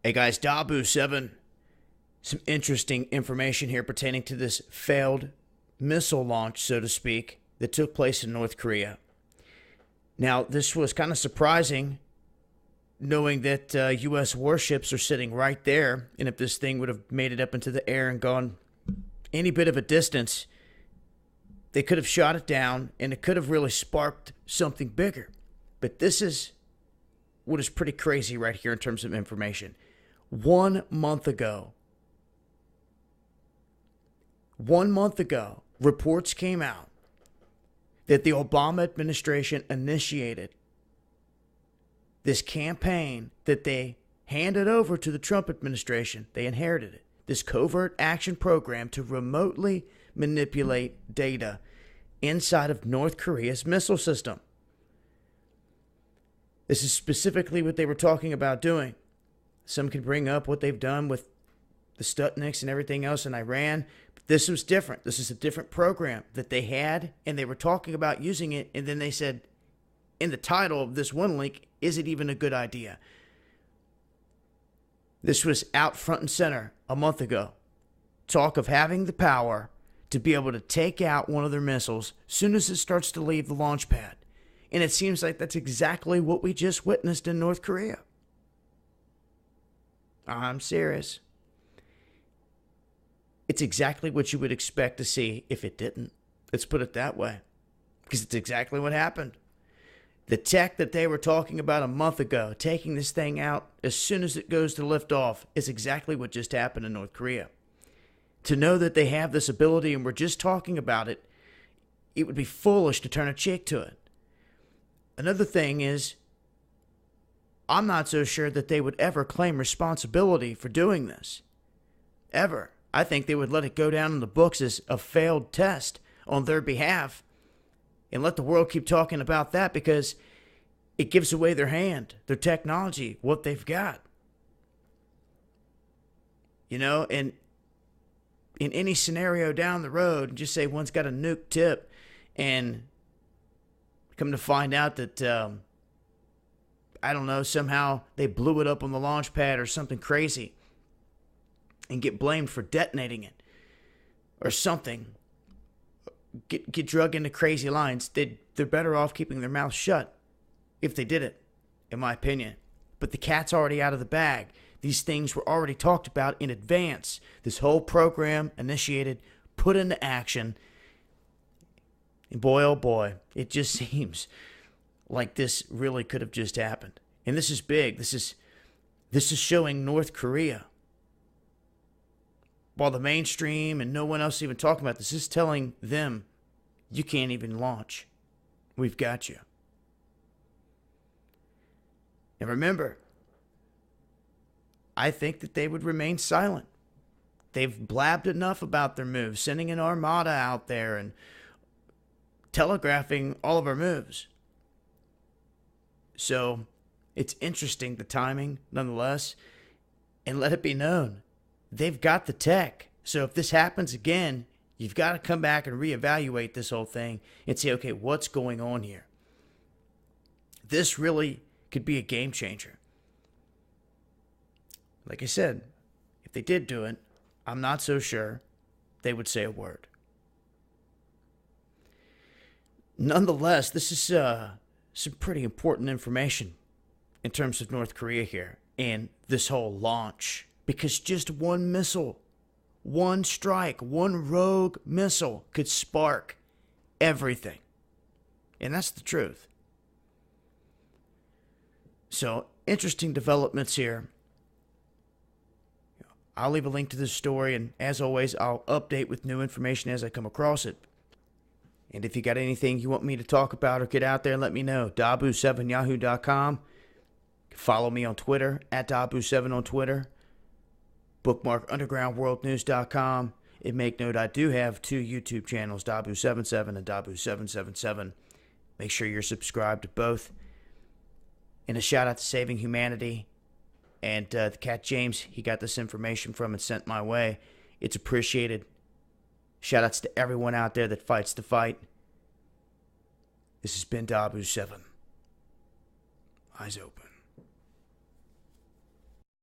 Hey guys, Dabu 7. Some interesting information here pertaining to this failed missile launch, so to speak, that took place in North Korea. Now, this was kind of surprising, knowing that U.S. warships are sitting right there, and if this thing would have made it up into the air and gone any bit of a distance, they could have shot it down, and it could have really sparked something bigger. But this is what is pretty crazy right here in terms of information. 1 month ago, reports came out that the Obama administration initiated this campaign that they handed over to the Trump administration. They inherited it. This covert action program to remotely manipulate data inside of North Korea's missile system. This is specifically what they were talking about doing. Some can bring up what they've done with the Sputniks and everything else in Iran. But this was different. This is a different program that they had, and they were talking about using it. And then they said, in the title of this one link, is it even a good idea? This was out front and center a month ago. Talk of having the power to be able to take out one of their missiles as soon as it starts to leave the launch pad. And it seems like that's exactly what we just witnessed in North Korea. I'm serious. It's exactly what you would expect to see if it didn't. Let's put it that way. Because it's exactly what happened. The tech that they were talking about a month ago, taking this thing out as soon as it goes to lift off, is exactly what just happened in North Korea. To know that they have this ability and we're just talking about it, it would be foolish to turn a cheek to it. Another thing is, I'm not so sure that they would ever claim responsibility for doing this. Ever. I think they would let it go down in the books as a failed test on their behalf and let the world keep talking about that because it gives away their hand, their technology, what they've got. You know, and in any scenario down the road, just say one's got a nuke tip and come to find out that, I don't know, somehow they blew it up on the launch pad or something crazy and get blamed for detonating it or something. Get drug into crazy lines. They're better off keeping their mouth shut if they did it, in my opinion. But the cat's already out of the bag. These things were already talked about in advance. This whole program initiated, put into action. And boy, oh boy, it just seems like this really could have just happened. And this is big. This is showing North Korea, while the mainstream and no one else even talking about this, is telling them, you can't even launch. We've got you. And remember, I think that they would remain silent. They've blabbed enough about their moves, sending an armada out there and telegraphing all of our moves. So it's interesting, the timing, nonetheless. And let it be known, they've got the tech. So if this happens again, you've got to come back and reevaluate this whole thing and say, okay, what's going on here? This really could be a game changer. Like I said, if they did do it, I'm not so sure they would say a word. Nonetheless, this is some pretty important information in terms of North Korea here and this whole launch. Because just one missile, one strike, one rogue missile could spark everything. And that's the truth. So, interesting developments here. I'll leave a link to this story, and as always, I'll update with new information as I come across it. And if you got anything you want me to talk about or get out there, let me know. Dabu7yahoo.com. Follow me on Twitter, at Dabu7 on Twitter. Bookmark undergroundworldnews.com. And make note, I do have 2 YouTube channels, Dabu77 and Dabu777. Make sure you're subscribed to both. And a shout out to Saving Humanity. And the cat James, he got this information from and sent my way. It's appreciated. Shout outs to everyone out there that fights the fight. This has been Dabu7. Eyes open.